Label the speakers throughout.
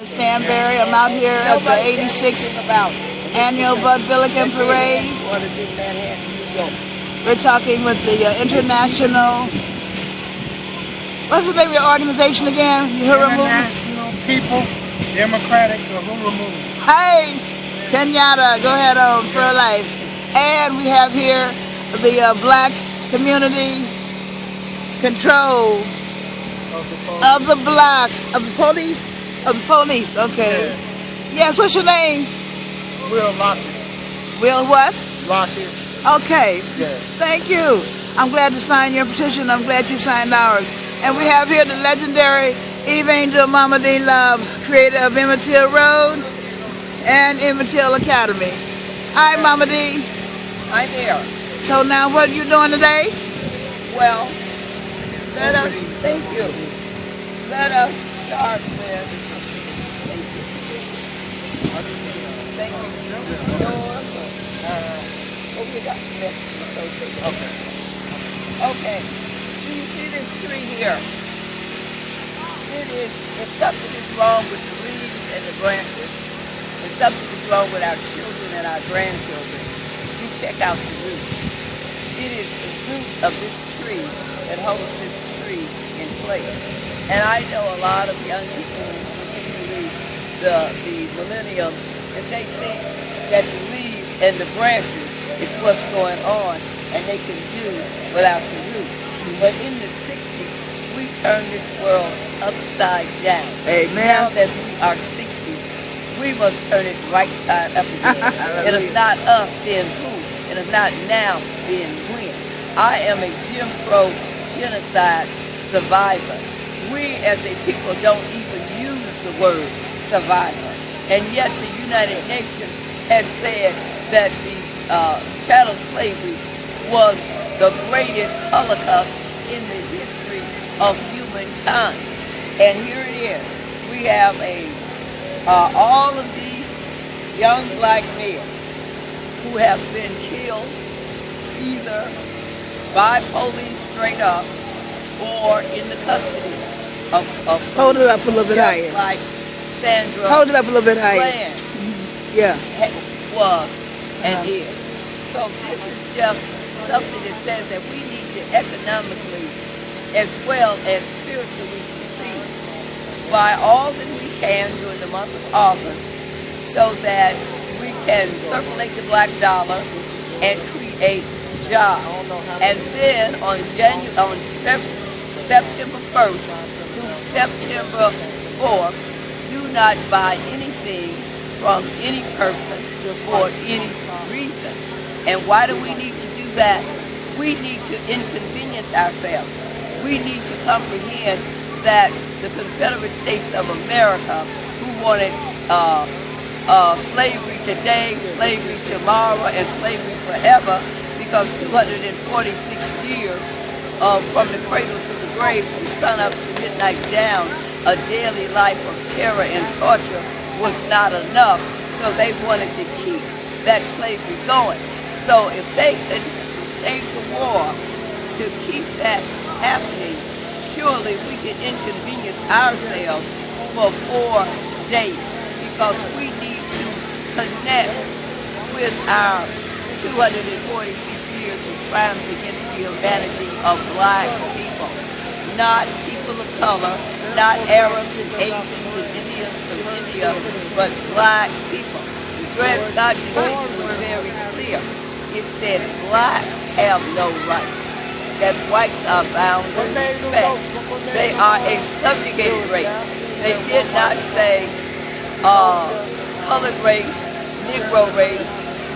Speaker 1: Standberry. I'm out here at the 86th annual Billiken parade. We're talking with the international, what's the name of your organization again?
Speaker 2: International People Democratic Uhuru Movement.
Speaker 1: Hey, Kenyatta, go ahead on Prolife. And we have here the Black Community Control of the Black, of the Police? Of the Police, okay.
Speaker 2: Yeah.
Speaker 1: Yes, what's your name?
Speaker 2: Will Lockett.
Speaker 1: Will what?
Speaker 2: Lockett.
Speaker 1: Okay.
Speaker 2: Yeah.
Speaker 1: Thank you. I'm glad to sign your petition. I'm glad you signed ours. And we have here the legendary EveAngelMama D. Love, creator of Emmett-Till Road and Emmett-Till Academy. Hi, Mama D.
Speaker 3: Hi there.
Speaker 1: So now what are you doing today?
Speaker 3: Well, thank you. Let us start with, thank you. What we got? Okay. Do you see this tree here? If something is wrong with the leaves and the branches, if something is wrong with our children and our grandchildren, you check out the root. It is the root of this tree that holds this tree in place. And I know a lot of young people, particularly the millennium, and they think that the leaves and the branches is what's going on, and they can do without the root. But in the 60s, we turned this world upside down.
Speaker 1: Amen.
Speaker 3: Now that we are 60s, we must turn it right side up again. And if not us, then who? And if not now, then when? I am a Jim Crow genocide survivor. We as a people don't even use the word survivor. And yet the United Nations has said that the chattel slavery was the greatest holocaust in the history of humankind. And here it is. We have all of these young black men who have been killed either by police straight up or in the custody of
Speaker 1: Hold it up a little bit higher.
Speaker 3: Like Sandra
Speaker 1: Hold it up a little bit higher.
Speaker 3: Bland
Speaker 1: Yeah.
Speaker 3: was and is. So this is just something that says that we need to economically as well as spiritually succeed by all that we can during the month of August so that we can circulate the black dollar and create jobs. And then on September 1st through September 4th, do not buy anything from any person for any reason. And why do we need to do that? We need to inconvenience ourselves. We need to comprehend that the Confederate States of America, who wanted slavery today, slavery tomorrow, and slavery forever, because 246 years from the cradle to the grave, from sun up to midnight down, a daily life of terror and torture was not enough, so they wanted to keep that slavery going. So if they could stage a war to keep that happening, surely we can inconvenience ourselves for 4 days, because we need to connect with our 246 years of crimes against the humanity of black people, not people of color, not Arabs and Asians and Indians from India, but black people. The Dred Scott decision was very clear. It said blacks have no rights, that whites are bound to respect. They are a subjugated race. They did not say colored race, Negro race,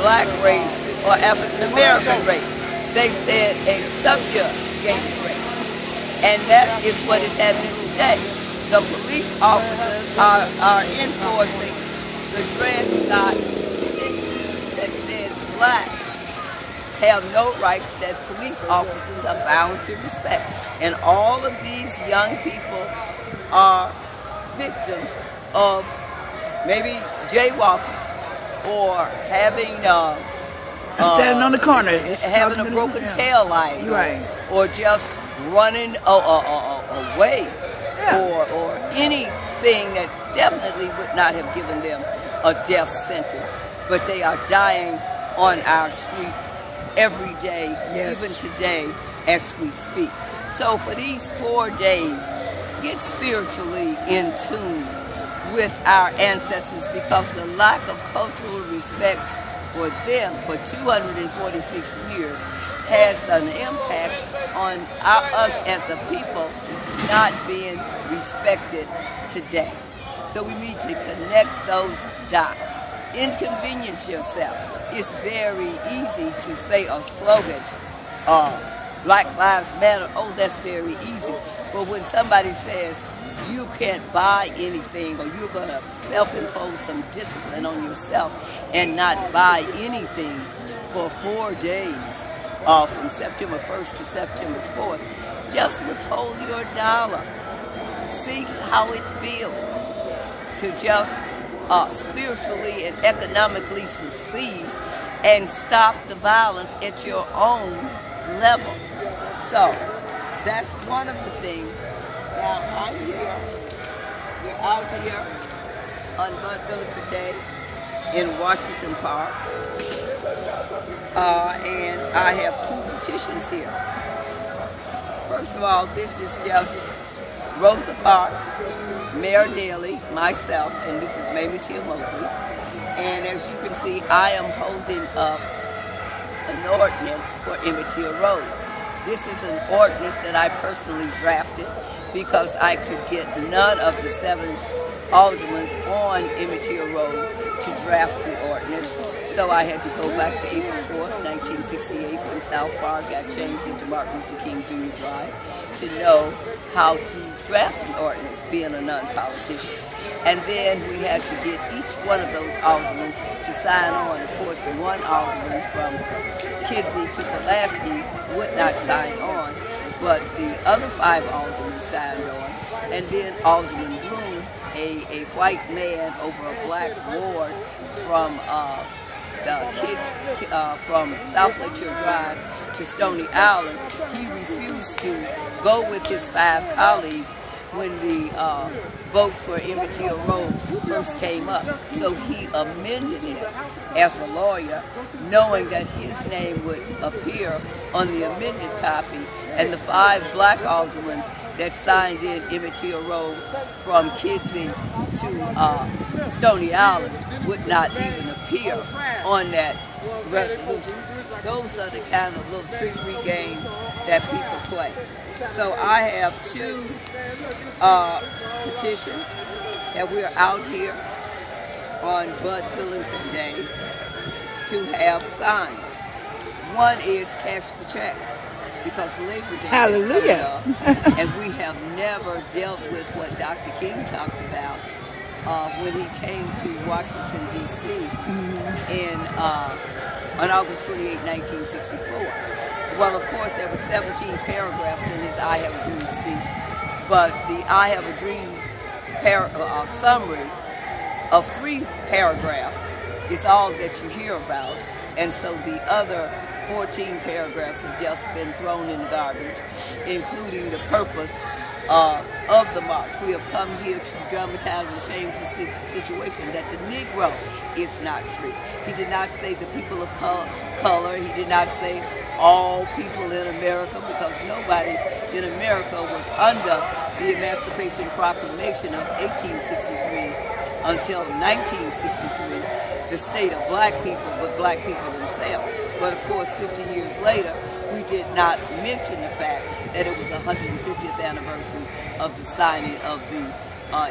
Speaker 3: black race, or African American race. They said a subjugated race. And that is what is happening today. The police officers are enforcing the Dred Scott decision that says blacks have no rights that police officers are bound to respect. And all of these young people are victims of maybe jaywalking or having
Speaker 1: Standing on the corner,
Speaker 3: having a broken tail light,
Speaker 1: right,
Speaker 3: or just running away,
Speaker 1: yeah,
Speaker 3: or anything that definitely would not have given them a death sentence. But they are dying on our streets every day, even today as we speak. So for these 4 days, get spiritually in tune with our ancestors, because the lack of cultural respect for them for 246 years has an impact on us as a people not being respected today. So we need to connect those dots. Inconvenience yourself. It's very easy to say a slogan, Black Lives Matter. Oh, that's very easy. But when somebody says you can't buy anything, or you're going to self-impose some discipline on yourself and not buy anything for 4 days, from September 1st to September 4th, just withhold your dollar. See how it feels to just spiritually and economically succeed and stop the violence at your own level. So that's one of the things. Now I'm here, we're out here on Billiken Day in Washington Park, and I have 2 petitions here. First of all, this is just Rosa Parks, Mayor Daley, myself, and this is Mamie Tia Mobley. And as you can see, I am holding up an ordinance for Emmett Till Road. This is an ordinance that I personally drafted because I could get none of the 7 aldermen on Emmett Till Road to draft the ordinance. So I had to go back to April 4th, 1968, when South Park got changed into Martin Luther King Jr. Drive, to know how to draft an ordinance, being a non-politician. And then we had to get each one of those aldermen to sign on. Of course, one alderman from Kinsey to Pulaski would not sign on, but the other 5 aldermen signed on. And then Alderman Bloom, a white man over a black ward from the kids from South Lakeshore Drive to Stony Island, he refused to go with his 5 colleagues when the vote for Emmett Till Road first came up. So he amended it as a lawyer, knowing that his name would appear on the amended copy, and the 5 black aldermen that signed in Emmett Till Road from Kinsey to Stony Island would not even appear on that resolution. Those are the kind of little trickery games that people play. So I have 2 petitions that we're out here on Billiken Day to have signed. One is cash the check, because Labor Day is coming up, and we have never dealt with what Dr. King talked about when he came to Washington, D.C. On August 28, 1964. Well, of course, there were 17 paragraphs in his I Have a Dream speech, but the I Have a Dream summary of 3 paragraphs is all that you hear about, and so the other 14 paragraphs have just been thrown in the garbage, including the purpose of the march. We have come here to dramatize a shameful situation that the Negro is not free. He did not say the people of color. He did not say all people in America, because nobody in America was under the Emancipation Proclamation of 1863 until 1963, the state of black people, but black people themselves. But of course, 50 years later, we did not mention the fact that it was the 150th anniversary of the signing of the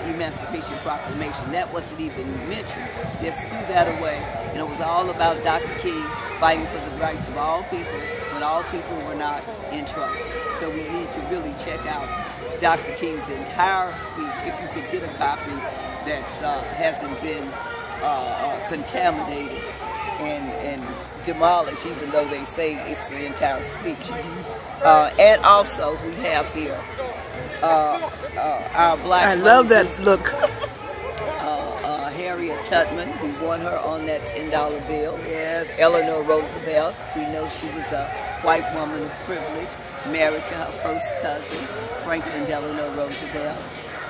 Speaker 3: Emancipation Proclamation. That wasn't even mentioned. Just threw that away, and it was all about Dr. King fighting for the rights of all people when all people were not in trouble. So we need to really check out Dr. King's entire speech, if you could get a copy that hasn't been contaminated and demolished, even though they say it's the entire speech. And also, we have here our black.
Speaker 1: I love that look.
Speaker 3: Harriet Tubman, we want her on that $10 bill.
Speaker 1: Yes.
Speaker 3: Eleanor Roosevelt, we know she was a white woman of privilege, married to her first cousin, Franklin Delano Roosevelt.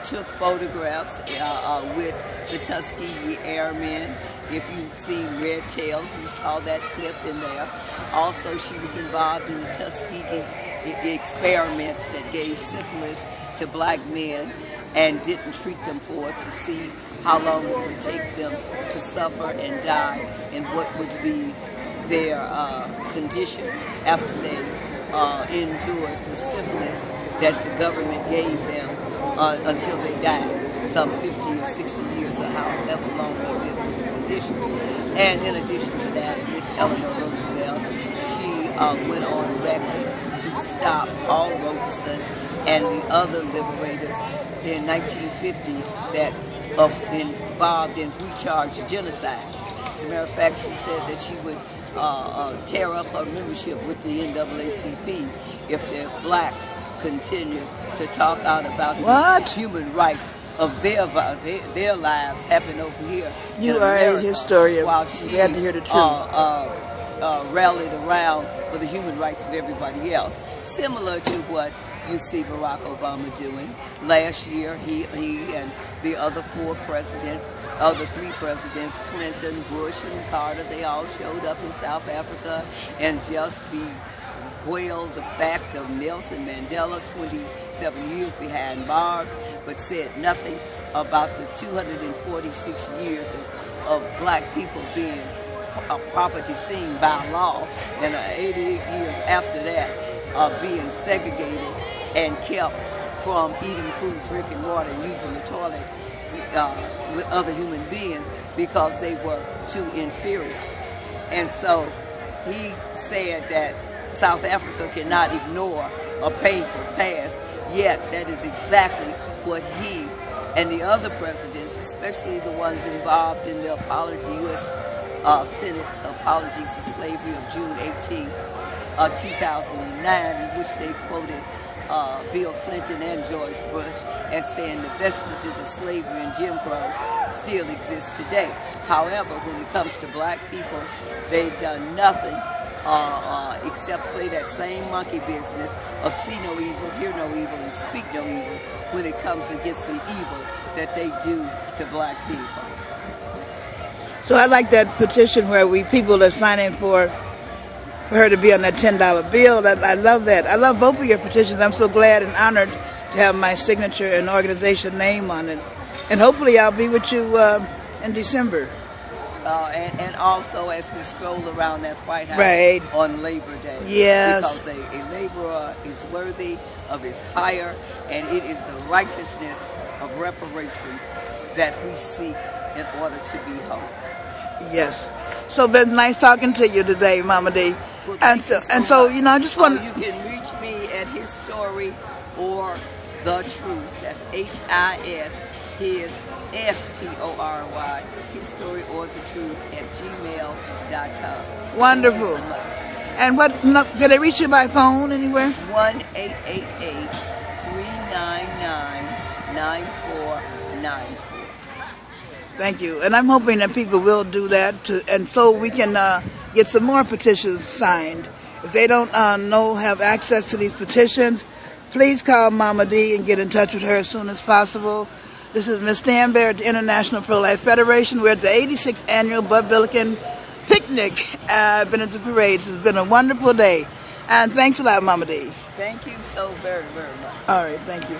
Speaker 3: took photographs with the Tuskegee Airmen. If you've seen Red Tails, you saw that clip in there. Also, she was involved in the Tuskegee experiments that gave syphilis to black men and didn't treat them for it to see how long it would take them to suffer and die and what would be their condition after they endured the syphilis that the government gave them until they died, some 50 or 60 years or however long they lived with the condition. And in addition to that, Miss Eleanor Roosevelt, she went on record to stop Paul Robeson and the other liberators in 1950 that involved in pre-charged genocide. As a matter of fact, she said that she would tear up her membership with the NAACP if the blacks continue to talk out about the human rights of their lives happening over here.
Speaker 1: You are a historian.
Speaker 3: While she
Speaker 1: we had to hear the truth.
Speaker 3: Rallied around for the human rights of everybody else, similar to what you see Barack Obama doing. Last year, he and the other three presidents, Clinton, Bush, and Carter, they all showed up in South Africa and just bewailed the fact of Nelson Mandela, 27 years behind bars, but said nothing about the 246 years of black people being a property thing by law, and 88 years after that being segregated and kept from eating food, drinking water, and using the toilet with other human beings because they were too inferior. And so he said that South Africa cannot ignore a painful past, yet that is exactly what he and the other presidents, especially the ones involved in the U.S. Senate apology for slavery of June 18, 2009, in which they quoted Bill Clinton and George Bush as saying the vestiges of slavery and Jim Crow still exist today. However, when it comes to black people, they've done nothing except play that same monkey business of see no evil, hear no evil, and speak no evil when it comes against the evil that they do to black people.
Speaker 1: So I like that petition where people are signing for her to be on that $10 bill. I love that. I love both of your petitions. I'm so glad and honored to have my signature and organization name on it. And hopefully I'll be with you in December.
Speaker 3: And also as we stroll around that White House on Labor Day.
Speaker 1: Yes.
Speaker 3: Because a laborer is worthy of his hire, and it is the righteousness of reparations that we seek in order to be whole.
Speaker 1: Yes. So it's been nice talking to you today, Mama D.
Speaker 3: Well,
Speaker 1: so you know, I just want
Speaker 3: you can reach me at His Story or The Truth. That's HIS, His STORY, His Story or The Truth at gmail.com.
Speaker 1: Wonderful.
Speaker 3: Thank you so much.
Speaker 1: And can they reach you by phone anywhere?
Speaker 3: 1-888-399-9494.
Speaker 1: Thank you. And I'm hoping that people will do that, and so we can get some more petitions signed. If they don't have access to these petitions, please call Mama D and get in touch with her as soon as possible. This is Miss Standberry at the International Prolife Federation. We're at the 86th Annual Billiken Picnic. I've been at the parade. This has been a wonderful day. And thanks a lot, Mama D.
Speaker 3: Thank you so very, very much.
Speaker 1: All right, thank you.